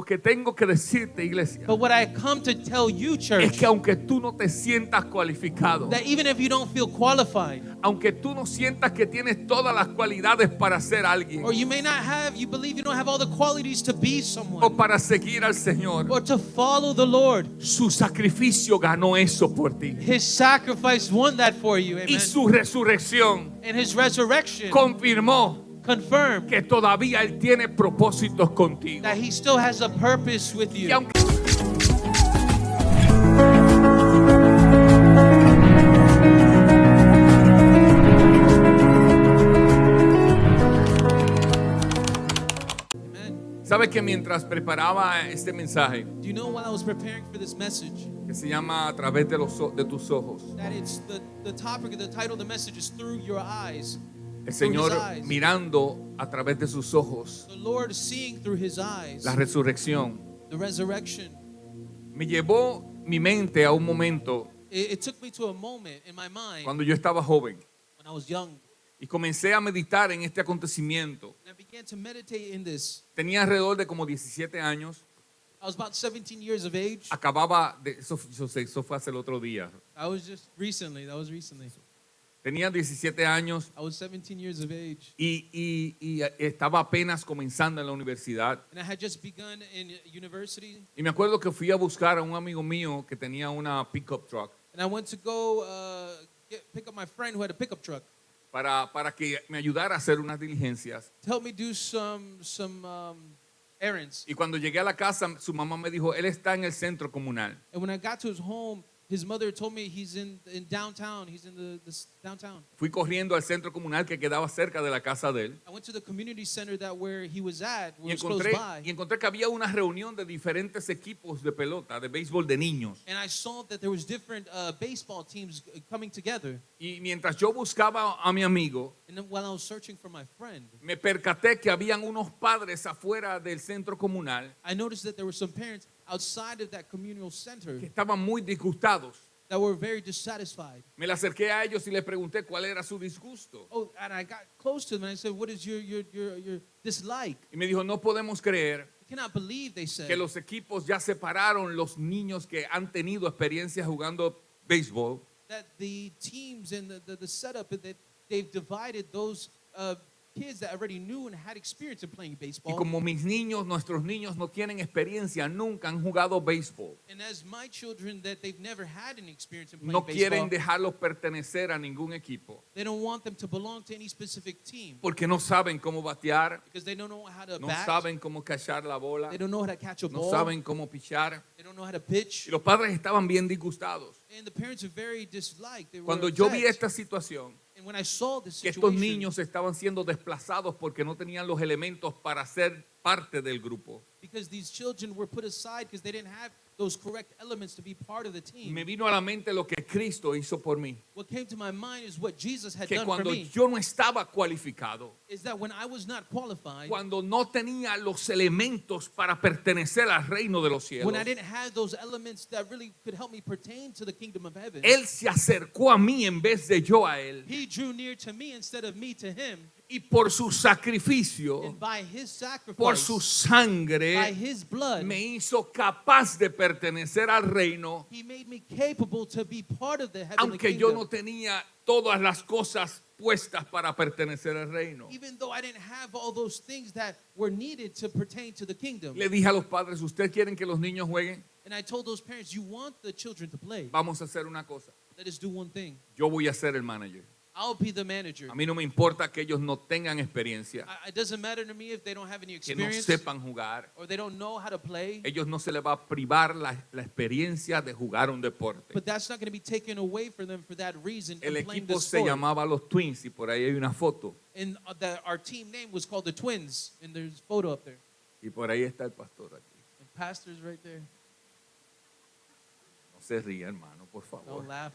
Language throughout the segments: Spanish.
Lo que tengo que decirte, iglesia, But what I come to tell you, es church, que aunque tú no te sientas cualificado, that even if you don't feel qualified, aunque tú no sientas que tienes todas las cualidades para ser alguien or you may not have, you believe you don't have all the qualities to be o someone, para seguir al Señor, or to follow the Lord, su sacrificio ganó eso por ti. His sacrifice won that for you, Y amen. su resurrección And His resurrection confirmó confirmed que todavía Él tiene propósitos contigo. that He still has a purpose with Y you. aunque Amen. sabes que mientras preparaba este mensaje Do you know while I was preparing for this message que se llama A través de tus ojos, that it's the topic, the title of the message is Through Your Eyes. el Señor Through his eyes. mirando a través de sus ojos The Lord seeing through His eyes la resurrección, the resurrection. me llevó mi mente a un momento It took me to a moment in my mind cuando yo estaba joven when I was young, y comencé a meditar en este acontecimiento. and I began to meditate in this. Tenía alrededor de como 17 años. I was about 17 years of age. Acababa de eso fue hace el otro día. That was recently. Tenía 17 años I was 17 years of age. y estaba apenas comenzando en la universidad. And I had just begun in university. Y me acuerdo que fui a buscar a un amigo mío que tenía una pickup truck And I went to go pick up my friend who had a pickup truck para que me ayudara a hacer unas diligencias. to help me do some errands. Y cuando llegué a la casa, su mamá me dijo, él está en el centro comunal. And when I got to his home, his mother told me he's in downtown. He's in the downtown. Fui corriendo al centro comunal que quedaba cerca de la casa de él. I went to the community center where he was at, Y was close by. encontré que había una reunión de diferentes equipos de pelota, de béisbol de niños. And I saw that there was different baseball teams coming together. Y mientras yo buscaba a mi amigo, And then while I was searching for my friend, me percaté que habían unos padres afuera del centro comunal I noticed that there were some parents outside of that communal center que estaban muy disgustados. that were very dissatisfied. Me le acerqué a ellos y les pregunté cuál era su disgusto. Oh, and I got close to them and I said, "What is your dislike?" Y me dijo, no podemos creer I cannot believe, they said, que los equipos ya separaron los niños que han tenido experiencia jugando béisbol that the teams and the setup that they've divided those kids that already knew and had experience in playing y baseball. como nuestros niños no tienen experiencia, nunca han jugado béisbol, And as my children that they've never had any experience in playing no quieren baseball, dejarlos pertenecer a ningún equipo they don't want them to belong to any specific team porque no saben cómo batear, because they don't know how to no bat. saben cómo cachar la bola, They don't know how to catch a no ball. saben cómo pichar. They don't know how to pitch. Y los padres estaban bien disgustados. And the parents are very disliked. They were Cuando yo vi upset. esta situación, And when I saw this que estos situation, niños estaban siendo desplazados porque no tenían los elementos para ser parte del grupo, because these children were put aside because they didn't have those correct elements to be part of the team. me vino a la mente lo que Cristo hizo por mí. What came to my mind is what Jesus had Que done for cuando me. yo no estaba cualificado, Is that when I was not qualified, cuando no tenía los elementos para pertenecer al reino de los cielos, when I didn't have those elements that really could help me pertain to the kingdom of heaven, Él se acercó a mí en vez de yo a Él. He drew near to me instead of me to Him. Y por su sacrificio, And by His sacrifice, por su by sangre, His blood, me hizo capaz de pertenecer al reino, He made me capable to be part of the heavenly aunque yo kingdom. no tenía todas las cosas puestas para pertenecer al reino. Even though I didn't have all those things that were needed to pertain to the kingdom. Le dije a los padres, ¿ustedes quieren que los niños jueguen? And I told those parents, you want the children to play. Vamos a hacer una cosa. Let us do one thing. Yo voy a ser el manager. I'll be the manager. A mí no me importa que ellos no tengan experiencia, It doesn't matter to me if they don't have any que no experience sepan jugar. or they don't know how to play. Ellos no se les va a privar la experiencia de jugar un deporte. But that's not going to be taken away from them for that reason. El in playing equipo the se sport. llamaba Los Twins y por ahí hay una foto. And our team name was called the Twins. And there's a photo up there. Y por ahí está el pastor aquí. And pastor's right there. No se ría, hermano, por favor. Don't laugh,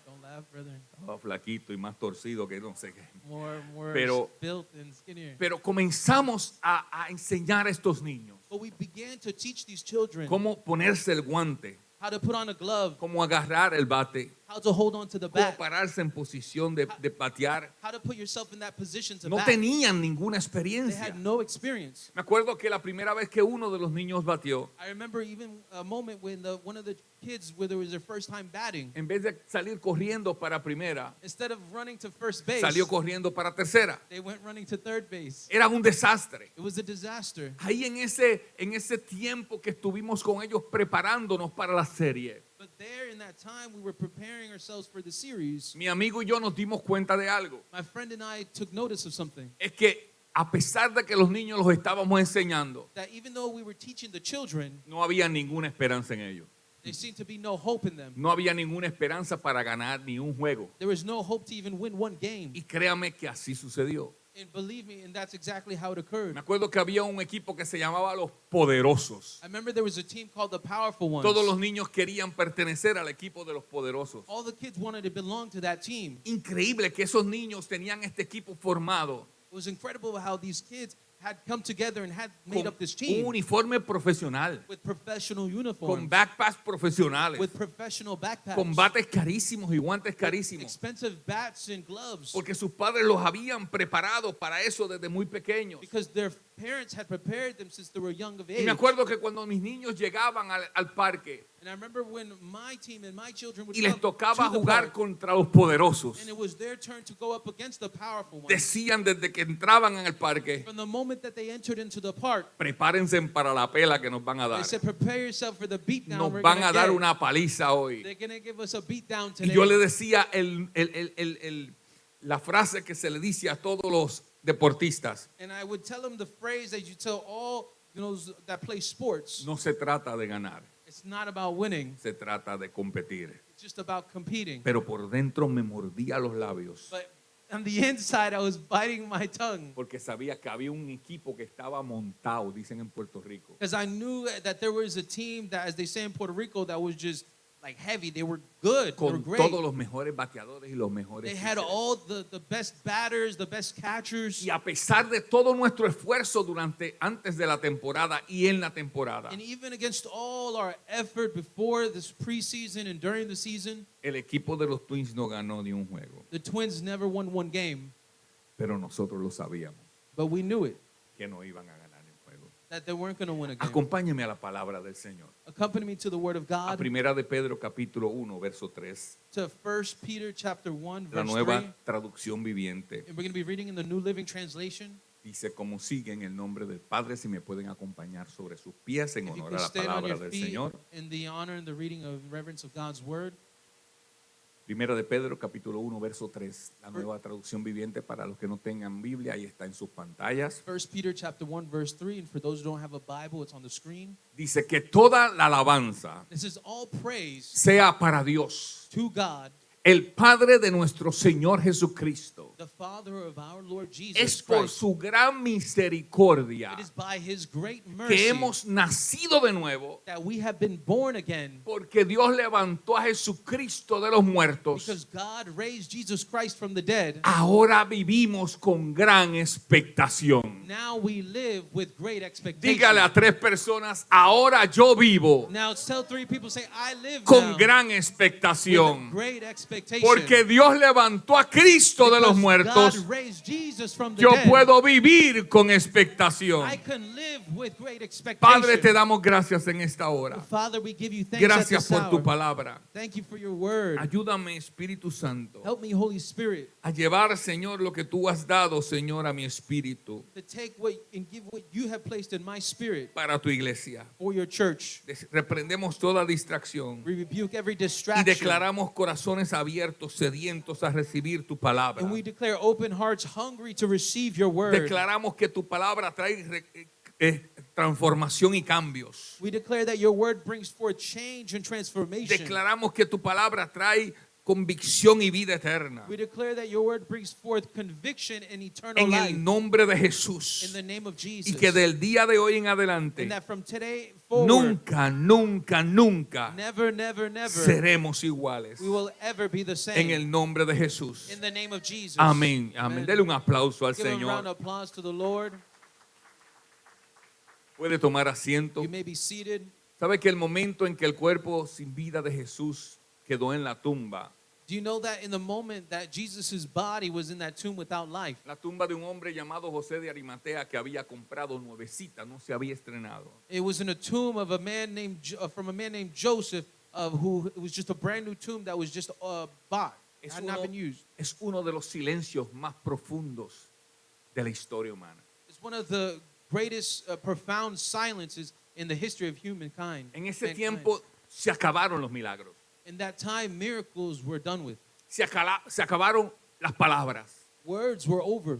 brother. Estaba flaquito y más torcido que no sé qué. More Pero- built and skinnier. Pero comenzamos a enseñar a estos niños But we began to teach these children cómo ponerse el guante, how to put on a glove, cómo agarrar el bate, how to hold on to the cómo bat, pararse en posición de patear. how to put yourself in that position to No bat. tenían ninguna They experiencia. had no experience. Me acuerdo que la primera vez que uno de los niños batió, I remember even a moment when one of the kids, where it was their first time batting, en vez de salir corriendo para primera, instead of running to first base, salió corriendo para tercera. they went running to third base. Era un desastre. It was a disaster. Ahí en ese tiempo que estuvimos con ellos preparándonos para la serie, But there in that time, we were preparing ourselves for the series. mi amigo y yo nos dimos cuenta de algo. My friend and I took notice of something, Es que a pesar de que los niños los estábamos enseñando, that even though we were teaching the children, no había ninguna esperanza en ellos. there seemed to be no hope in them. No había ninguna esperanza para ganar ni un juego. There was no hope to even win one game. Y créame que así sucedió. And believe me, and that's exactly how it occurred. Me acuerdo que había un equipo que se llamaba Los Poderosos. I remember there was a team called the Powerful Ones. Todos los niños querían pertenecer al equipo de Los Poderosos. All the kids wanted to belong to that team. Increíble que esos niños tenían este equipo formado It was incredible how these kids had come together and had made con up this un team uniforme profesional, with professional con uniforms, backpacks profesionales, with professional backpacks, con bates carísimos y guantes with carísimos, expensive bats and gloves, porque sus padres los habían preparado para eso desde muy pequeños. because their parents had prepared them since they were young of Y age. me acuerdo que cuando mis niños llegaban al parque And I remember when my team and my children would y les come tocaba to the jugar park, contra los poderosos, and it was their turn to go up against the powerful ones. decían desde que entraban en el parque: From the moment that they entered into the park, prepárense para la pela que nos van a they dar. said, prepare yourself for the beatdown Nos we're van gonna a dar get. una paliza hoy. They're going to give us a beatdown Y today. yo le decía la frase que se le dice a todos los deportistas: And I would tell them the phrase that you tell all those that play sports. no se trata de ganar, It's not about winning. se trata de competir. It's just about competing. Pero por dentro me mordía los labios But on the inside, I was biting my tongue porque sabía que había un equipo que estaba montado, dicen en Puerto Rico, because I knew that there was a team that, as they say in Puerto Rico, that was just like heavy. They were good. They were con great. todos los mejores bateadores y los mejores They had pitchers. all the best batters, the best catchers. Y a pesar de todo nuestro esfuerzo antes de la temporada y en la temporada, And even against all our effort before this preseason and during the season, el equipo de los Twins no ganó ni un juego. the Twins never won one game, Pero nosotros lo sabíamos, but we knew it, que no iban a ganar el juego. that they weren't going to win a game. Acompáñeme a la palabra del Señor. Accompany me to the Word of A God, Primera de Pedro capítulo 1, verso 3, to 1 Peter chapter 1, la verse 3. nueva traducción viviente. And we're going to be reading in the New Living Translation. Dice: como sigue en el nombre del Padre, si me pueden acompañar sobre sus pies en If you honor could a la stand on palabra your del feet Señor. in the honor and the reading of reverence of God's Word. Primera de Pedro capítulo 1, verso 3, la nueva traducción viviente para los que no tengan Biblia, ahí está en sus pantallas. 1 Peter chapter 1, verse 3. And for those who don't have a Bible, it's on the screen. Dice que toda la alabanza This is all praise sea para Dios, to God, el Padre de nuestro Señor Jesucristo. the Father of our Lord Jesus Es por Christ. su gran misericordia It is by His great que mercy hemos nacido de nuevo, that we have been born again, porque Dios levantó a Jesucristo de los muertos. because God raised Jesus Christ from the dead. Ahora vivimos con gran expectación. Now we live with great expectation. Dígale a 3 personas: ahora yo vivo Now tell 3 people, say, I live con now gran with expectación. great expectation. Porque Dios levantó a Cristo de los Because muertos. God raised Jesus from the Yo dead. puedo vivir con expectación. I can live with great expectation. Padre, te damos gracias en esta hora. Father, we give you thanks Gracias at this por tu hour. palabra. Thank you for your word. Ayúdame, Espíritu Santo, Help me, Holy Spirit, a llevar, Señor, lo que tú has dado, Señor, a mi espíritu to take what and give what you have placed in my spirit para tu iglesia. for your church. Reprendemos toda distracción We rebuke every y distraction. declaramos corazones abiertos, sedientos a recibir tu palabra. And we declare open hearts hungry to receive your word. Declaramos que tu palabra trae transformación y cambios. We declare that your word brings forth change and transformation. Declaramos que tu palabra trae convicción y vida eterna. We declare that your word brings forth conviction and eternal En life el nombre de in Jesús. the name of Jesus. Y que del día de hoy en And adelante, that from today forward, nunca, nunca, nunca never, never, never seremos iguales. we will ever be the En same. el nombre de Jesús. In the name of Jesus. Amén. Amén. Dele un aplauso al Give a round Señor. of applause to the Lord. Puede tomar asiento. You may be seated. ¿Sabe que el momento en que el cuerpo sin vida de Jesús quedó en la tumba, Do you know that in the moment that Jesus' body was in that tomb without life, La tumba de un hombre llamado José de Arimatea que había comprado nuevecita, no se había estrenado. it was in a tomb of a man named from a man named Joseph, who it was just a brand new tomb that was just bought, Es had not been used. es uno de los silencios más profundos de la historia humana. It's one of the greatest profound silences in the history of humankind. En ese mankind. tiempo se acabaron los milagros, In that time, miracles were done with. se acabaron las palabras, Words were over.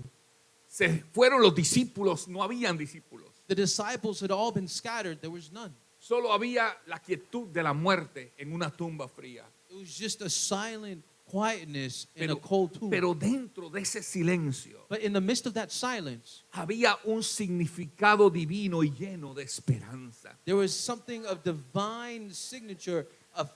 se fueron los discípulos, no habían discípulos. The disciples had all been scattered. There was none. Solo había la quietud de la muerte en una tumba fría. It was just a silent quietness in a cold tomb. Pero dentro de ese silencio But in the midst of that silence, había un significado divino y lleno de esperanza. there was something of divine signature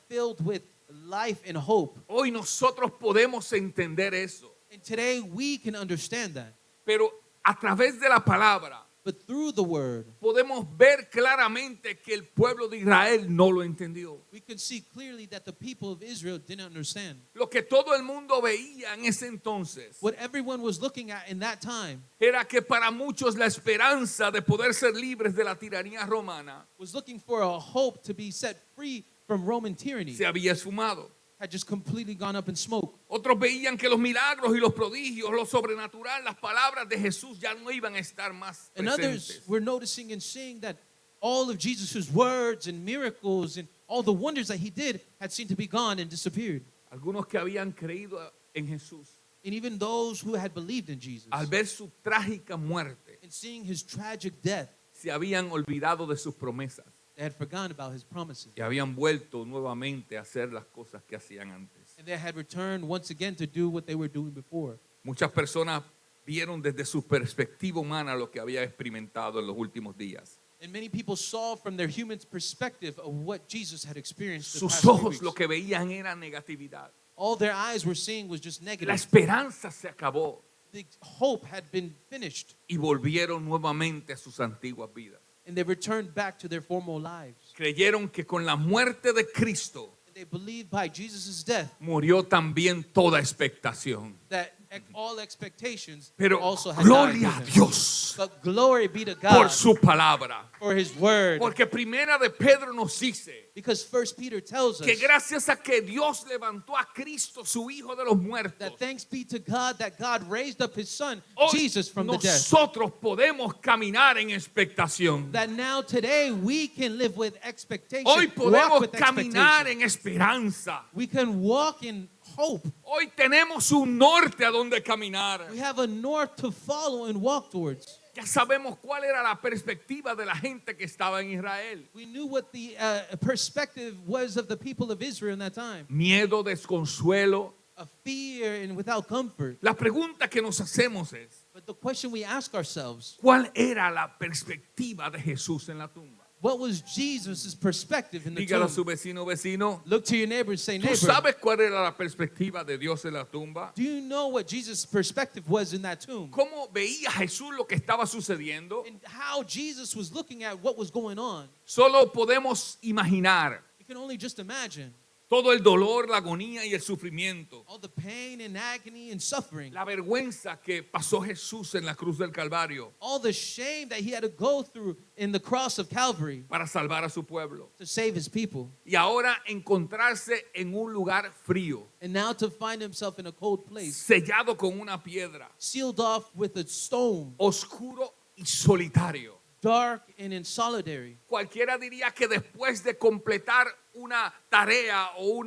filled with life and hope. Hoy nosotros podemos entender eso, And today we can understand that. pero a través de la palabra But through the word, podemos ver claramente que el pueblo de Israel no lo entendió. we can see clearly that the people of Israel didn't understand. Lo que todo el mundo veía en ese entonces What everyone was looking at in that time era que para muchos la esperanza de poder ser libres de la tiranía romana was looking for a hope to be set free from Roman tyranny, se había esfumado. had just completely gone up in smoke. Otros veían que los milagros y los prodigios, lo sobrenatural, las palabras de Jesús ya no iban a estar más And others presentes. were noticing and seeing that all of Jesus' words and miracles and all the wonders that he did had seemed to be gone and disappeared. Algunos que habían creído en Jesús, And even those who had believed in Jesus, al ver su trágica muerte, and seeing his tragic death, se habían olvidado de sus promesas they had forgotten about his promises. y habían vuelto nuevamente a hacer las cosas que hacían antes. And they had returned once again to do what they were doing before. Muchas personas vieron desde su perspectiva humana lo que había experimentado en los últimos días. And many people saw from their human perspective of what Jesus had experienced the past Sus few ojos weeks. lo que veían era negatividad. All their eyes were seeing was just La negative. esperanza se acabó The hope had been finished, y volvieron nuevamente a sus antiguas vidas. and they returned back to their former lives. Creyeron que con la muerte de Cristo And they believed by Jesus' death murió también toda expectación. that all expectations Pero also had gloria a died with him. Dios But glory be to por God su palabra. for his word. Porque primera de Pedro nos dice Because First Peter tells us que gracias a que Dios levantó a Cristo, su Hijo de los muertos, that thanks be to God that God raised up his son, hoy Jesus, from the dead. nosotros podemos caminar en expectación. That now today we can live with expectation. Hoy Walk podemos with caminar expectation. en esperanza. We can walk in hope. Hoy tenemos un norte a donde caminar. We have a north to follow and walk towards. Ya sabemos cuál era la perspectiva de la gente que estaba en Israel. We knew what the perspective was of the people of Israel in that time. Miedo, desconsuelo. A fear and without comfort. La pregunta que nos hacemos es, But the question we ask ourselves, ¿cuál era la perspectiva de Jesús en la tumba? what was Jesus' perspective in the Dígale a su tomb? vecino, Look to your neighbor and say, ¿tú neighbor, sabes cuál era la perspectiva de Dios en la tumba? do you know what Jesus' perspective was in that tomb? ¿Cómo veía Jesús lo que estaba sucediendo? And how Jesus was looking at what was going on. Solo podemos imaginar You can only just imagine todo el dolor, la agonía y el sufrimiento. all the pain and agony and suffering, La vergüenza que pasó Jesús en la cruz del Calvario all the shame that he had to go through in the cross of Calvary para salvar a su pueblo. to save his people. Y ahora encontrarse en un lugar frío, And now to find himself in a cold place, sellado con una piedra, sealed off with a stone, oscuro y solitario. dark and in solitary. Cualquiera diría que después de completar una tarea o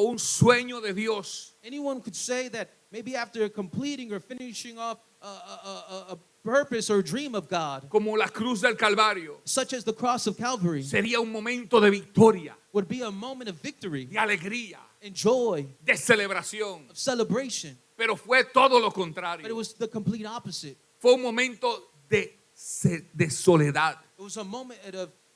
un sueño de Dios, Anyone could say that maybe after completing or finishing off a purpose or dream of God, como la cruz del Calvario, such as the cross of Calvary, sería un momento de victoria, would be a moment of victory de alegría, and joy, de celebración. of celebration. Pero fue todo lo But it contrario. was the complete opposite. Fue un momento de soledad, It was a moment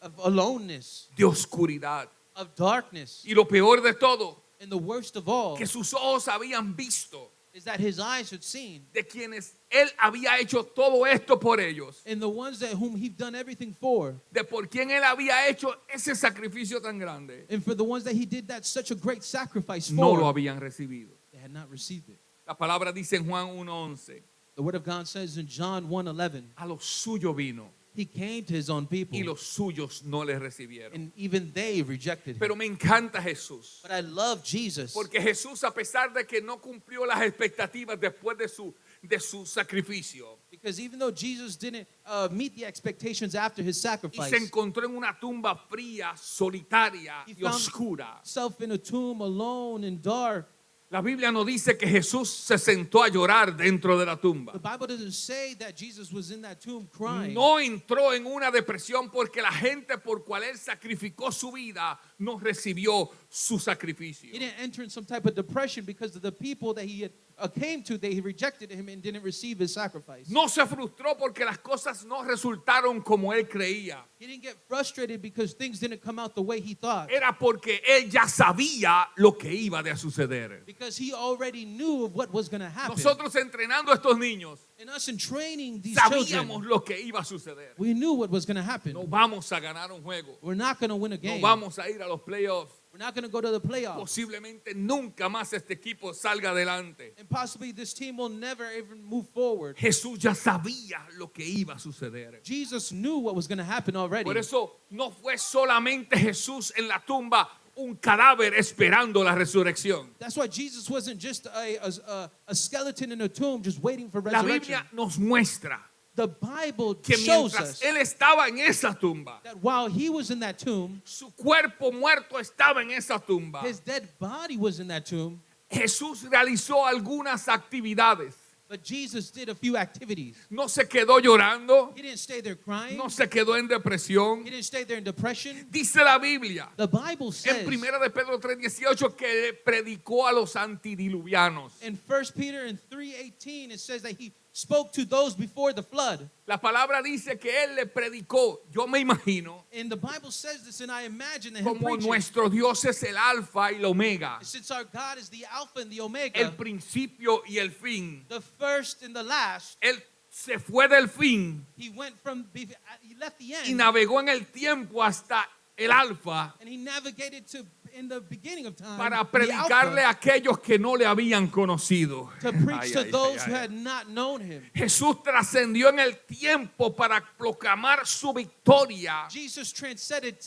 of aloneness, de oscuridad. of darkness. Y lo peor de todo, And the worst of all, que sus ojos habían visto is that his eyes had seen, de quienes él había hecho todo esto por ellos, and the ones that whom he'd done everything for, de por quien él había hecho ese sacrificio tan grande, and for the ones that he did that such a great sacrifice no lo for, habían recibido. they had not received it. La palabra dice en Juan 1:11, The word of God says in John 1:11, a los suyos vino he came to his own people, y los suyos no le recibieron. and even they rejected him. Pero me encanta Jesús, But I love Jesus, porque Jesús, a pesar de que no cumplió las expectativas después de su sacrificio, because even though Jesus didn't meet the expectations after his y sacrifice, se encontró en una tumba fría, solitaria He y found- oscura, self in a tomb alone and dark, la Biblia no dice que Jesús se sentó a llorar dentro de la tumba. the Bible doesn't say that Jesus was in that tomb crying. No entró en una depresión porque la gente por cual él sacrificó su vida no recibió su sacrificio. He didn't enter in some type of depression because of the people that he had came to, they rejected him and didn't receive his sacrifice. No se frustró porque las cosas no resultaron como él creía. He didn't get frustrated because things didn't come out the way he thought. Era porque él ya sabía lo que iba a suceder. Because he already knew of what was going to happen. Nosotros entrenando a estos niños And us in training these sabíamos children, lo que iba a suceder. we knew what was going to happen. No vamos a ganar un juego. We're not going to win a No game. vamos a ir a los playoffs. We're not going to go to the playoffs. Posiblemente nunca más este equipo salga adelante. And possibly this team will never even move forward. Jesús ya sabía lo que iba a suceder. Jesus knew what was going to happen already. Por eso no fue solamente Jesús en la tumba, un cadáver esperando la resurrección. That's why Jesus wasn't just a skeleton in a tomb just waiting for La resurrection. Biblia nos muestra The Bible que shows mientras us él estaba en esa tumba, that while he was in that tomb, su cuerpo muerto estaba en esa tumba. his dead body was in that tomb, Jesús realizó algunas actividades. but Jesus did a few activities. No se quedó llorando, He didn't stay there crying. no se quedó en depresión. He didn't stay there in depression. Dice la Biblia The Bible en says 1 de Pedro 3:18 que le predicó a los antidiluvianos. in 1 Peter in 3:18, it says that he spoke to those before the flood. La palabra dice que él le predicó. Yo me imagino And the Bible says this, and I imagine that him como preaching, nuestro Dios es el alfa y el omega, since our God is the Alpha and the Omega, el principio y el fin. the first and the last, Él se fue del fin he left the y end, navegó en el tiempo hasta el alfa and he navigated to in the beginning of time para the predicarle a Alpha, aquellos que no le habían conocido. to preach Ay, to ay, those ay, who ay. had not known him. Jesús trascendió en el tiempo para proclamar su victoria Jesus transcended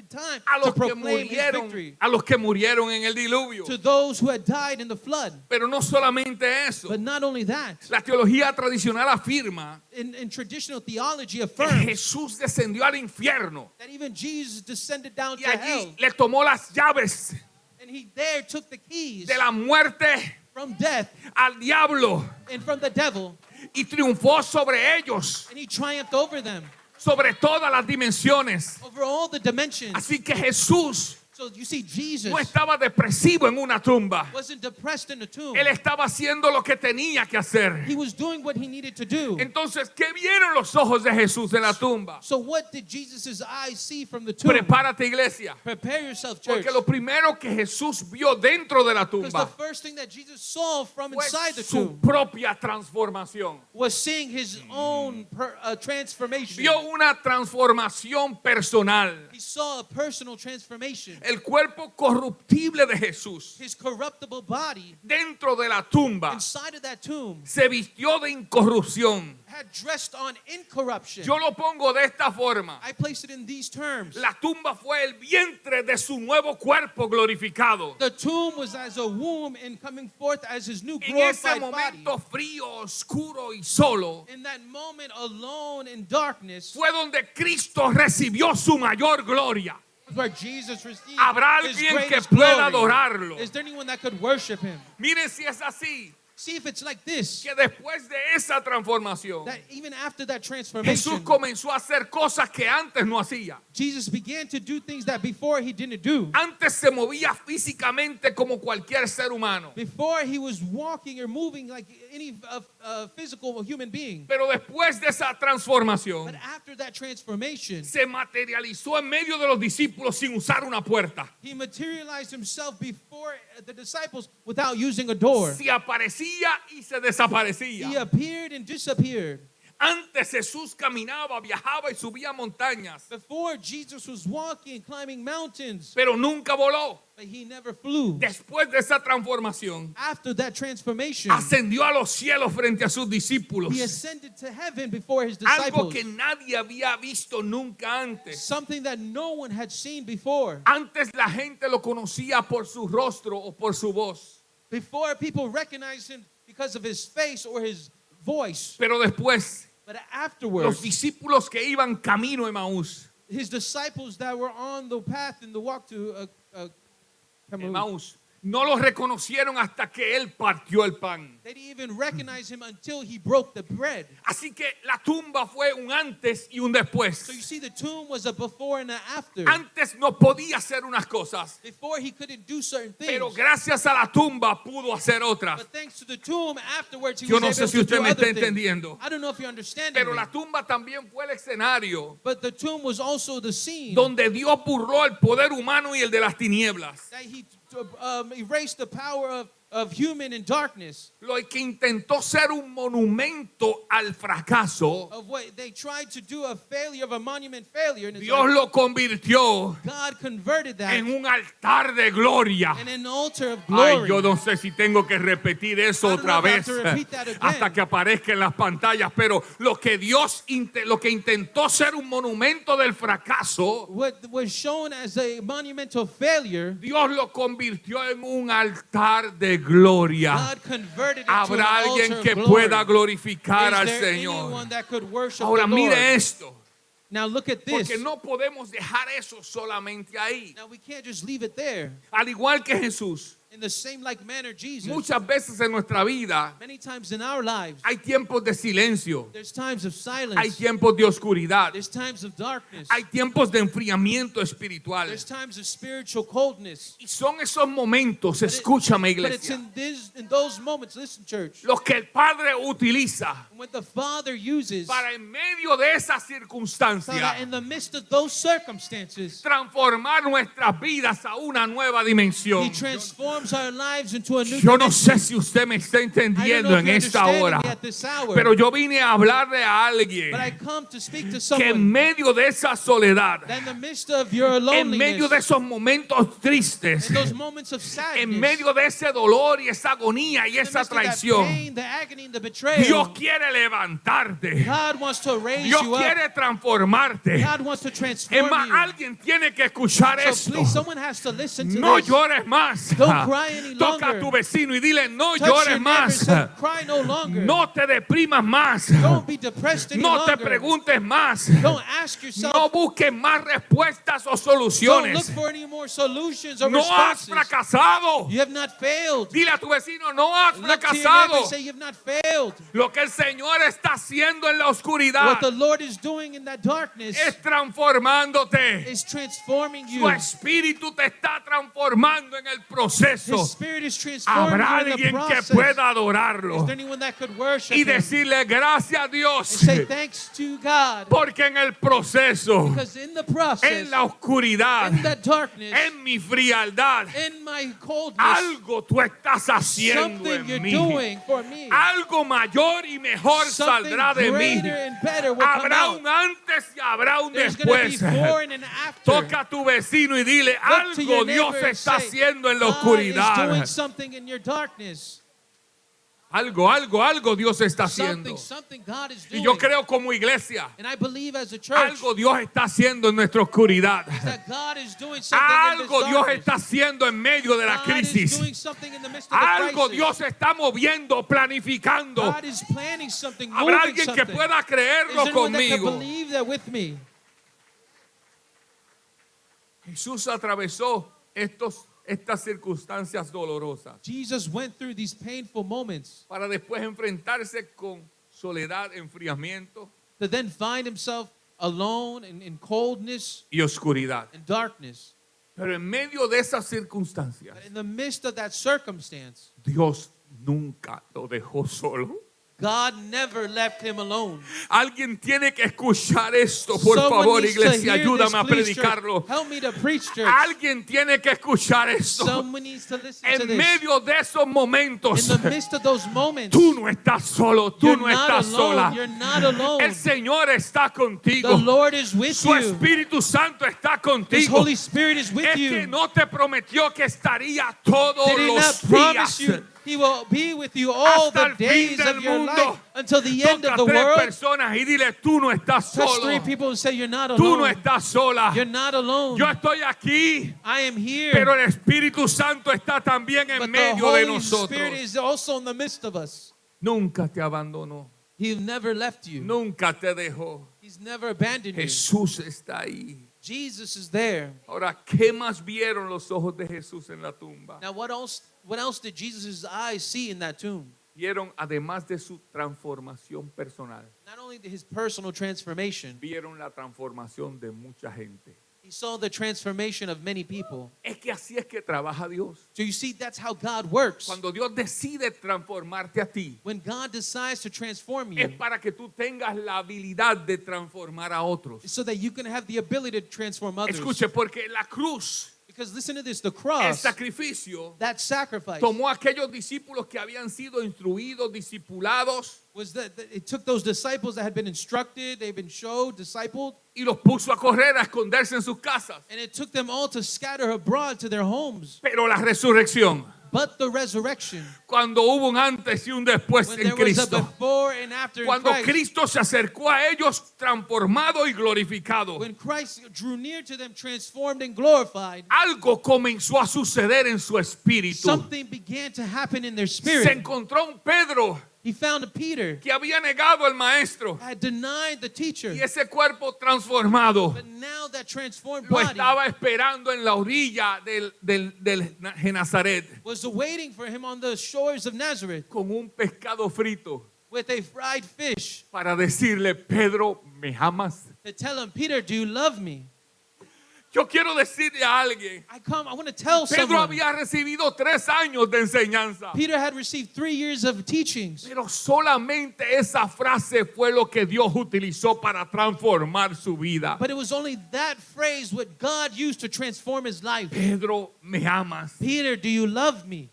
time a to los que proclaim his murieron, victory a los que murieron en el diluvio. to those who had died in the flood. Pero no solamente eso. But not only that, La teología tradicional afirma in traditional theology que affirms Jesús descendió al infierno that even Jesus descended down y to allí hell, le tomó las llaves and he there took the keys de la muerte from death al diablo and from the devil, y triunfó sobre ellos, and he triumphed over them, sobre todas las dimensiones. over all the dimensions. Así que Jesús So you see, Jesus no estaba depresivo en una tumba. wasn't depressed in a tomb. Él estaba haciendo lo que tenía que hacer. He was doing what he needed to do. Entonces, ¿qué vieron los ojos de Jesús en la tumba? So what did Jesus' eyes see from the tomb? Prepárate, iglesia. Prepare yourself, church. Porque lo primero que Jesús vio dentro de la Because the tumba first thing that Jesus saw from fue inside the su tomb propia transformación. was seeing his own transformation. Vio una transformación personal. He saw a personal transformation. El cuerpo corruptible de Jesús His corruptible body dentro de la tumba inside of that tomb se vistió de incorrupción. had dressed on incorruption. Yo lo pongo de esta forma. I place it in these terms. La tumba fue el vientre de su nuevo cuerpo glorificado. The tomb was as a womb and coming forth as his new En ese glorified body. momento frío, oscuro y solo In that moment, alone in darkness, fue donde Cristo recibió su mayor gloria. where Jesus received ¿Habrá his alguien que greatest pueda glory. adorarlo? Is there anyone that could worship him? Miren si es así. See if it's like this. que después de esa transformación, That even after that Jesús transformation, comenzó a hacer cosas que antes no hacía. Jesus began to do things that before he didn't do. Antes se movía físicamente como cualquier ser humano. Before he was walking or moving like any physical human being. Pero después de esa transformación, But after that transformation, se materializó en medio de los discípulos sin usar una puerta. he materialized himself before the disciples without using a door. Se aparecía y se He desaparecía. appeared and disappeared. Antes Jesús caminaba, viajaba y subía montañas, Before, Jesus was walking, climbing mountains, pero nunca voló. but he never flew. Después de esa transformación, After that transformation, ascendió a los cielos frente a sus discípulos. he ascended to heaven before his Algo disciples. que nadie había visto nunca antes. Something that no one had seen before. Antes la gente lo conocía por su rostro o por su voz. Before, people recognized him because of his face or his voice. Pero después, But los afterwards, discípulos que iban camino a Emaús, his disciples that were on the path in the walk to Emmaus, Emaús, no los reconocieron hasta que él partió el pan. they didn't even recognize him until he broke the bread. Así que la tumba fue un antes y un después. So you see, the tomb was a before and an after. Antes no podía hacer unas cosas, Before, he couldn't do certain things. pero gracias a la tumba pudo hacer otras. But thanks to the tomb, afterwards, he Yo was no able sé si to usted do me está other things. entendiendo. I don't know if you're understanding Pero me. la tumba también fue el escenario But the tomb was also the scene donde Dios burló el poder humano y el de las tinieblas. that he erased the power of human and darkness, Lo que intentó ser un monumento al fracaso, of what they tried to do, a failure of a monument failure. And it's Dios like lo convirtió God converted that en un altar de gloria. in an altar of Ay, glory. yo no sé si tengo que repetir eso I don't otra know if I have vez to repeat that again. hasta que aparezca en las pantallas, pero lo que lo que intentó ser un monumento del fracaso, What was shown as a monumental failure, Dios lo convirtió en un altar de gloria. God converted it to an Habrá alguien altar que of glory. pueda glorificar Is al there Señor. anyone that could worship Ahora the Lord? mire esto, Now look at this. porque no podemos dejar eso solamente ahí. Now we can't just leave it there. Al igual que Jesús, In the same like manner, Jesus, muchas veces en nuestra vida many times in our lives, hay tiempos de silencio, there's times of silence, hay tiempos de oscuridad, there's times of darkness, hay tiempos de enfriamiento espiritual. there's times of spiritual coldness. Y son esos momentos, But escúchame But it's iglesia, in those moments, listen, church, los que el Padre utiliza when the Father uses, para en medio de esa so that circunstancia in the midst of those circumstances, transformar nuestras vidas a una nueva He dimensión. transforms our lives into a new Yo no dimension. sé si usted me está I don't know entendiendo if en you're esta understanding hora, me at this hour, pero yo vine a hablarle a alguien but I come to speak to que someone en medio de esa soledad, that in the midst of your en medio de loneliness, esos momentos tristes, in those moments of sadness, en medio de ese dolor y esa agonía y in the esa midst of that traición, pain, the agony, and the betrayal, Dios quiere levantarte. God wants to raise Dios you up. quiere transformarte. God wants to Es transform más, you. alguien tiene que escuchar So esto. please, someone has to listen to No this. llores más. Don't cry any Toca a longer. tu vecino y dile, no Touch llores your neighbor and más. say, cry no longer. No te deprimas más. Don't be depressed any No te longer. preguntes más. Don't ask yourself. No busques más respuestas o Don't look soluciones. for any more solutions or No has responses. fracasado. You have not failed. Dile a tu vecino, no has Look to your neighbor and fracasado. say you have not failed. Lo que el Señor está haciendo en la oscuridad What the Lord is doing in that darkness es transformándote. is transforming Su you. espíritu te está transformando en el proceso. His Spirit is transforming Habrá you in the alguien que process. pueda Is adorarlo there anyone that could worship y Him decirle gracias a and Dios, say thanks to God? porque en el proceso, Because in the process, en la oscuridad, in that darkness, en mi frialdad, in my coldness, algo tú estás haciendo something you're en mí. doing for me, Algo mayor y mejor something saldrá de mí. greater and better will come Habrá out. un antes y habrá un There's going to be después. before and an after. Toca a tu vecino y dile, Look to your algo Dios neighbor and está say, haciendo en la God is oscuridad. doing something in your darkness. Algo Dios está haciendo. Something God is Y doing. yo creo como iglesia, And I believe as a church algo Dios está haciendo en nuestra oscuridad. that God is doing something in this Algo Dios darkness. está haciendo en medio de la God is crisis. doing something in the midst of the Algo crisis. Dios está moviendo, planificando. God is planning something, Habrá moving alguien que something. pueda Is creerlo there anyone that can conmigo. believe that with me? Jesús atravesó estas circunstancias dolorosas Jesus went through these painful moments para después enfrentarse con soledad, enfriamiento to then find himself alone in coldness y oscuridad. and darkness. Pero en medio de esas circunstancias, But in the midst of that circumstance, Dios nunca lo dejó solo. God never left him alone. Alguien tiene que escuchar esto, por Someone favor, needs to iglesia, hear ayúdame this, a please, church. predicarlo. Help me to preach, church. Alguien tiene que escuchar esto. Someone needs to listen to En this. medio de esos In momentos, the midst of those moments, tú no estás solo, tú you're no not estás alone. sola. You're not alone. El Señor está The contigo. Lord is with Su you. Espíritu Santo está His contigo. Holy Spirit is with Es que you. no te prometió que estaría todos Did he not los promise días. you He will be with you all Hasta the el fin days del of your mundo. life until the end Toca of the a tres world? personas y dile, tú no estás Touch solo. three people and say, you're not Tú no alone. estás sola. You're not alone. Yo estoy aquí, I am here. pero el Espíritu Santo está también en But the medio de Holy Spirit nosotros. is also in the midst of us. Nunca te abandonó. He never left you. Nunca te dejó. He's never abandoned you. Jesús está ahí. Jesus is there. Ahora, ¿qué más vieron los ojos de Jesús en la tumba? Now, what else did Jesus' eyes see in that tomb? Vieron, además de su transformación personal, Not only his personal transformation, vieron la transformación de mucha gente. he saw the transformation of many people. Es que así es que trabaja Dios. So you see, that's how God works. Cuando Dios decide transformarte a ti, When God decides to transform you, es para que tú tengas la habilidad de transformar a otros. so that you can have the ability to transform others. Escuche, porque la cruz, Because listen to this, the el cross, sacrificio, that sacrifice, tomó a aquellos discípulos que habían sido instruidos, discipulados, was that it took those disciples that had been instructed, they've been showed, discipled, y los puso a correr, a esconderse en sus casas. and it took them all to scatter abroad to their homes. Pero la resurrección, But the resurrection, cuando hubo un antes y un después when en there was a Cristo, before and after in cuando Christ, Cristo se acercó a ellos transformado y glorificado, when Christ drew near to them, transformed and glorified, algo comenzó a suceder en su espíritu. something began to happen in their Se spirit. encontró un Pedro He found a Peter que había negado al maestro, had denied the teacher, y ese cuerpo transformado but now that transformed lo body estaba esperando en la orilla del Genazaret was waiting for him on the shores of Nazareth con un pescado frito with a fried fish para decirle, Pedro, ¿me amas? to tell him, Peter, do you love me? Yo quiero decirle a alguien, I want to tell Pedro someone. había recibido 3 años de enseñanza, Peter had received 3 years of teachings, pero solamente esa frase fue lo que Dios utilizó para transformar su vida. but it was only that phrase what God used to transform his life. Pedro, ¿me amas? Peter, do you love me?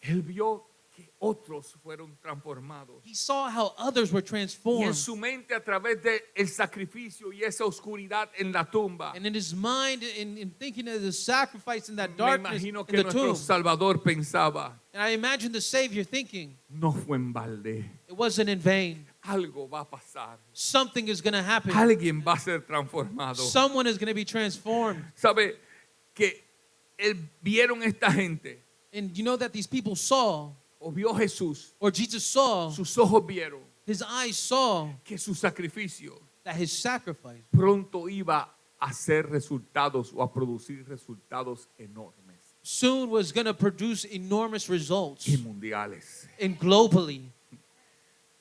Él vio que otros fueron transformados. He saw how others were Y en transformed. su mente, a través del sacrificio y esa oscuridad en la tumba, And in his mind, in thinking of the sacrifice in that me darkness imagino in que the nuestro tomb, Salvador pensaba, and I imagine the Savior thinking, no fue en balde, it wasn't in vain. algo va a pasar, Something is going to happen. alguien va a ser transformado. Someone is going to be transformed. ¿Sabe que vieron esta gente? And you know that these people saw, O vio Jesús, or Jesus saw, sus ojos vieron his eyes saw que su sacrificio that his sacrifice pronto iba a hacer resultados o a producir resultados enormes soon was going to produce enormous results y mundiales. and globally.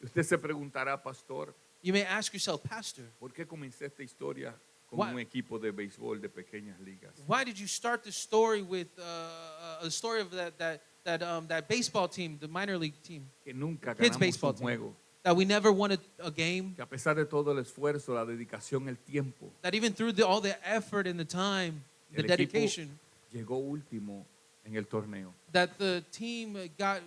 Usted se preguntará, pastor, You may ask yourself, Pastor, ¿por qué comencé esta historia con Why- un equipo de béisbol de pequeñas ligas? why did you start this story with a story of that baseball team, the minor league team, Que nunca kids ganamos baseball un team, juego. that we never won a game, Que a pesar de todo el esfuerzo, la dedicación, el tiempo, that even through all the effort and the time, the el equipo dedication, llegó último en el torneo. that the team got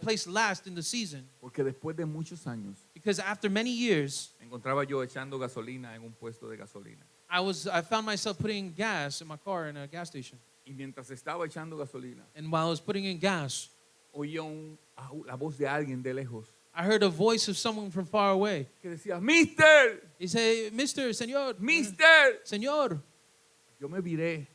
placed last in the season. Porque después de muchos años, Because after many years, encontraba yo echando gasolina en un puesto de gasolina. I found myself putting gas in my car in a gas station. Y mientras estaba echando gasolina, And while I was putting in gas, oía la voz de alguien de lejos I heard a voice of someone from far away. que decía, Mister, He said, Mr. Señor, Mister. Señor. Yo me viré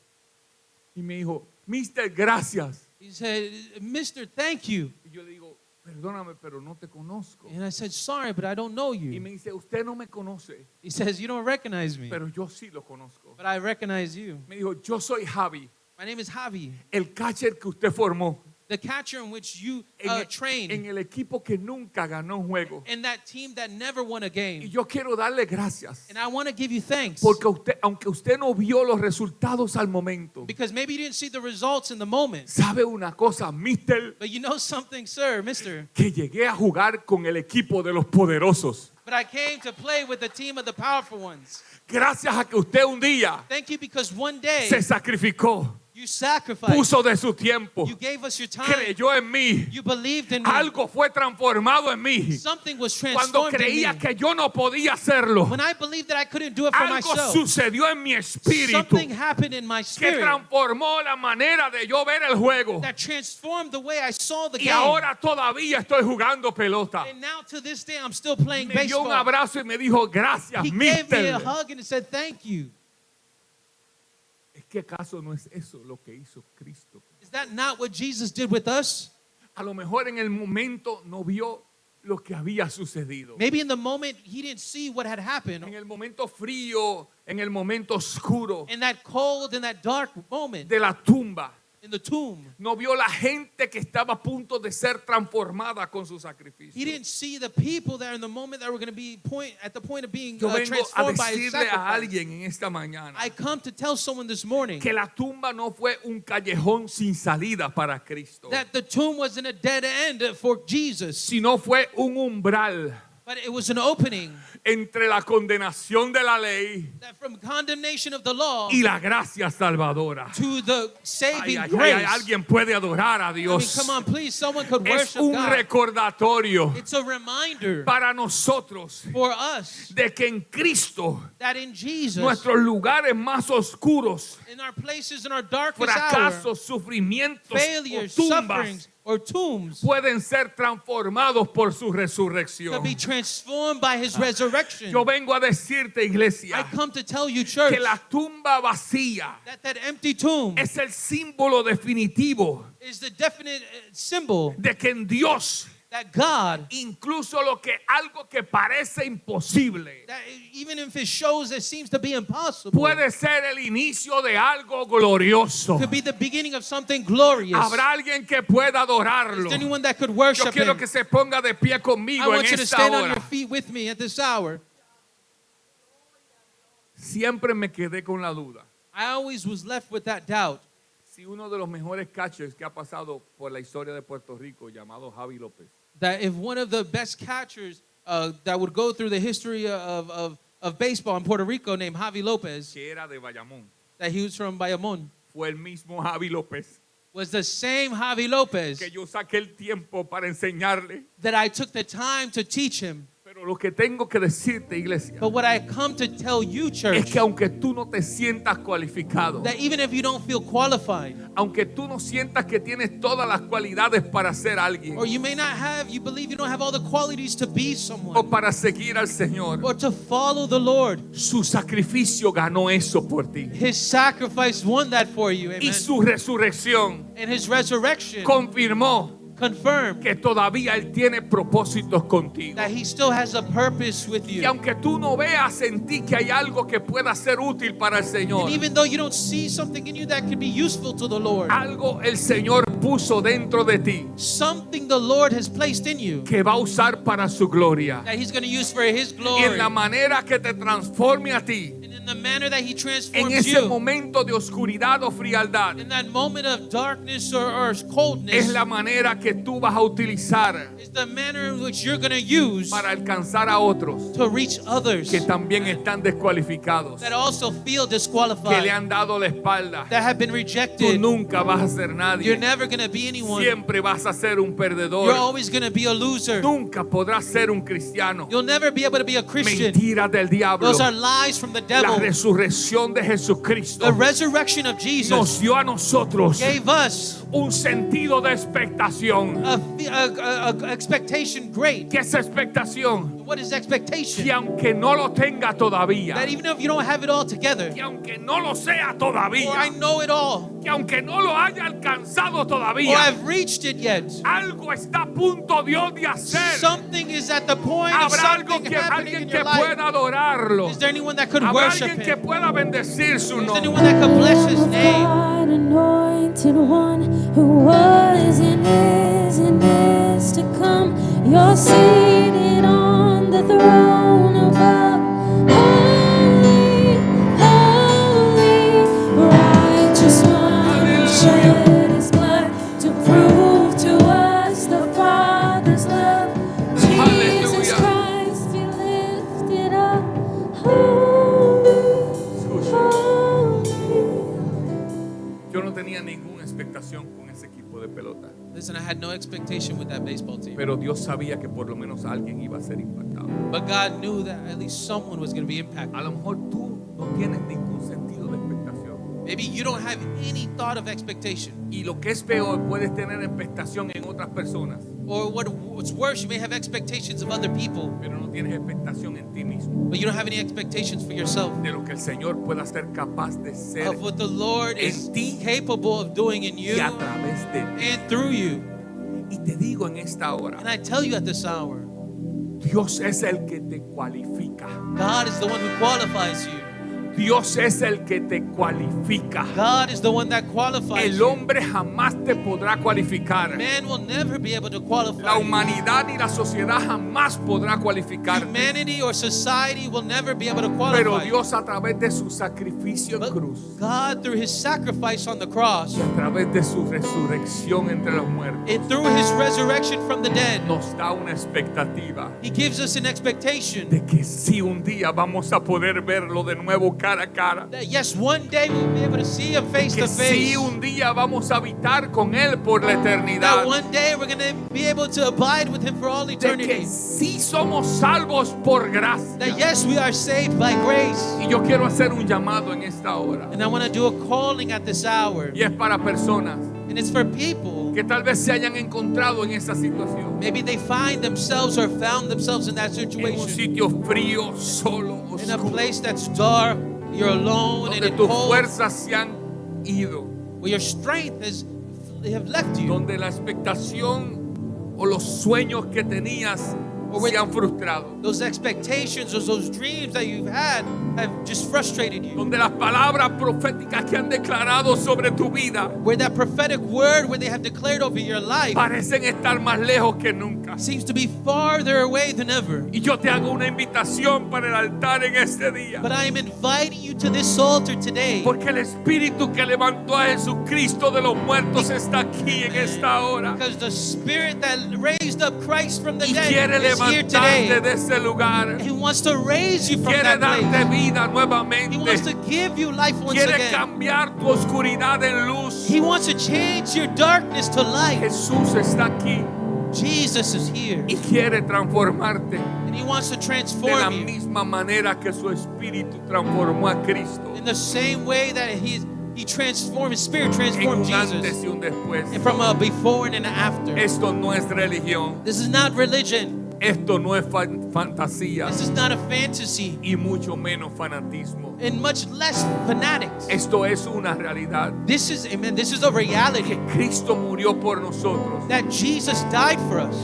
y me dijo, Mister, gracias. He said, Mr. Thank you. Y yo le digo, perdóname, pero no te conozco. And I said, sorry, but I don't know Y you. me dice, usted no me conoce, He says, you don't recognize me, pero yo sí lo conozco. but I recognize you. Me dijo, yo soy Javi. My name is Javi. el catcher que usted formó The catcher in which you en trained. el equipo que nunca ganó un juego. In that team that never won a Y game. yo quiero darle gracias. And I want to give you thanks. Porque aunque usted no vio los resultados al momento, Because maybe you didn't see the results in the moment. sabe una cosa, mister, But you know something, sir, mister. que llegué a jugar con el equipo de los poderosos. But I came to play with the team of the powerful ones. Gracias a que usted un día Thank you because one day se sacrificó, you sacrificed. puso de su tiempo, You gave us your time. creyó en mí. You believed in me. Algo fue transformado en mí. Something was Cuando transformed in creía me. que yo no podía hacerlo, When I believed that I couldn't do it for algo myself, sucedió en mi espíritu something happened in my que spirit transformó la manera de yo ver el juego. that transformed the way I saw the Y game. ahora todavía estoy jugando pelota. And now to this day, I'm still playing Me dio un baseball. abrazo y me dijo, gracias, He gave me a mister. hug and said, thank you. ¿Es que acaso no es eso lo que hizo Cristo? Is that not what Jesus did with us? A lo mejor en el momento no vio lo que había sucedido. Maybe in the moment, he didn't see what had happened. En el momento frío, en el momento oscuro In that cold, in that dark moment, de la tumba, in the tomb, no vio la gente que estaba a punto de ser transformada con su sacrificio. he didn't see the people that are in the moment that were going to be at the point of being Yo vengo a transformed by his decirle a sacrifice. alguien en esta mañana I come to tell someone this morning que la tumba no fue un callejón sin salida para Cristo, that the tomb wasn't a dead end for Jesus, sino fue un umbral but it was an opening entre la condenación de la ley that from condemnation of the law y la gracia salvadora. to the saving Ay, grace. alguien puede adorar a I mean, Dios. come on, please, someone could Es worship un God. recordatorio It's a reminder para nosotros for us de que en Cristo that in Jesus, nuestros lugares más oscuros, in our places, in our darkest hour, fracasos, sufrimientos failures, o tumbas sufferings, or tombs pueden ser transformados por su to resurrección. be transformed by his resurrection. Yo vengo a decirte, I iglesia, come to tell you, church, que la tumba vacía that empty tomb es el símbolo definitivo is the definite symbol de que en Dios, that God, incluso algo que parece imposible, that even if it shows it seems to be impossible, puede ser el inicio de algo glorioso. could be the beginning of something glorious. Habrá alguien que pueda adorarlo. Is there anyone that could Yo worship quiero him? que se ponga de pie I conmigo en want you to esta stand on hora. your feet with me at this hour. Siempre me quedé con la duda. I always was left with that doubt. Si uno de los mejores catchers que ha pasado por la historia de Puerto Rico, llamado Javi López, That if one of the best catchers that would go through the history of baseball in Puerto Rico named Javi Lopez, que era de Bayamón, that he was from Bayamón, fue el mismo Javi López was the same Javi Lopez que yo saqué el tiempo para enseñarle. that I took the time to teach him. Pero lo que tengo que decirte, iglesia, But what I come to tell you, es church, que aunque tú no te sientas cualificado, that even if you don't feel qualified, aunque tú no sientas que tienes todas las cualidades para ser alguien or you may not have, you believe you don't have all the qualities to be o someone, para seguir al Señor, or to follow the Lord, su sacrificio ganó eso por ti. his sacrifice won that for you, Y amen. su resurrección And his resurrection confirmó confirmed que todavía Él tiene propósitos contigo. that he still has a purpose with Y you. aunque tú no veas en ti que hay algo que pueda ser útil para el Señor, And even though you don't see something in you that could be useful to the Lord, algo el Señor puso dentro de ti something the Lord has placed in you que va a usar para su gloria. that he's going to use for his Y glory, en la manera que te transforme a ti, and in the manner that he en transforms ese you, momento de oscuridad o frialdad, in that moment of darkness or coldness, es la manera que tú vas a utilizar is the manner in which you're going to use para alcanzar a otros to reach others que también están descualificados, that also feel que le disqualified, han dado la espalda. that have been Tú rejected. nunca vas a ser You're nadie. never going to be anyone. Siempre vas a ser un You're perdedor. always going to be a loser. Nunca podrás ser un cristiano. You'll never be able to be a Christian. Mentiras del diablo. Those are lies from the La devil. resurrección de Jesucristo The resurrection of Jesus nos dio a nosotros gave us un sentido de expectación. a expectation great. ¿Qué es expectación? What is expectation? Que aunque no lo tenga todavía, That even if you don't have it all together, que aunque no lo sea or I todavía, know it all, que aunque no lo haya alcanzado or todavía, I've reached it yet, algo está a punto Dios de hacer. something is at the point of Habrá algo something que happening alguien in que your life. pueda adorarlo. Is there anyone that could Habrá worship alguien que him? pueda bendecir su Is there nombre. anyone that could bless his name? God and all no tenía ninguna expectación con ese equipo de pelota. Listen, I had no expectation with that baseball team. Pero Dios sabía que por lo menos alguien iba a ser impactado. But God knew that at least someone was going to be impacted. A lo mejor tú no tienes ningún sentido de expectación. Maybe you don't have any thought of expectation. Y lo que es peor, puedes tener expectación en otras personas, Or what's worse, you may have expectations of other people, pero no tienes expectación en ti mismo. but you don't have any expectations for yourself De lo que el Señor pueda ser capaz de ser of what the Lord is en ti capable of doing in you y a través de ti. and through you. Y te digo en esta hora, And I tell you at this hour, Dios es el que te cualifica. God is the one who qualifies you. Dios es el que te cualifica. God is the one that qualifies El you. hombre jamás te podrá cualificar. Man will never be able to qualify La you. humanidad y la sociedad jamás podrá cualificar. Humanity or society will never be able to qualify Pero you. Dios, a través de su sacrificio en But cruz God, through his sacrifice on the cross y a través de su resurrección entre los muertos, and through his resurrection from the dead, nos da una expectativa he gives us an expectation de que sí, un día vamos a poder verlo de nuevo cara a cara. that yes, one day we'll be able to see him face Que to sí, face. un día vamos a habitar con él por la eternidad. That one day we're going to be able to abide with him for all De que eternity. sí somos salvos por gracia. That yes, we are saved by grace. Y yo quiero hacer un llamado en esta hora. And I want to do a calling at this hour. Y es para personas And it's for people. que tal vez se hayan encontrado en esa situación. Maybe they find themselves or found themselves in that En un situation. sitio frío, solo, In a oscuro, place that's dark, you're alone and donde it's tus cold, fuerzas se han ido, where your strength has have left you. donde la expectación o los sueños que tenías se han frustrado, Those expectations or those dreams that you've had have just frustrated you. donde las palabras proféticas que han declarado sobre tu vida Where that prophetic word where they have declared over your life parecen estar más lejos que nunca. seems to be farther away than ever. Y yo te hago una invitación para el altar en este día, But I am inviting you to this altar today porque el Espíritu que levantó a Jesucristo de los muertos está aquí en esta hora because the spirit that raised up Christ from the y quiere dead is here levantarte today. de ese lugar. He wants to raise you from Quiere that darte place. vida He wants to nuevamente. give you life once Quiere again. cambiar tu oscuridad en luz. He wants to change your darkness to light. Jesús está aquí Jesus is here y quiere transformarte and he wants to de la transform you misma manera que su Espíritu transformó a Cristo in the same way that he transformed, his spirit en transformed un antes Jesus y un después. and from a before and an after. Esto no es religión. This is not religion. Esto no es fantasía This is not a fantasy y mucho menos fanatismo. and much less fanatics. Esto es una realidad. This is, amen, this is a reality Cristo murió por nosotros that Jesus died for us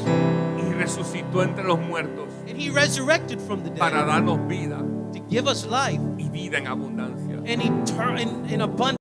y resucitó entre los muertos and he resurrected from the para dead darnos vida to give us life y vida en abundancia. and in abundance.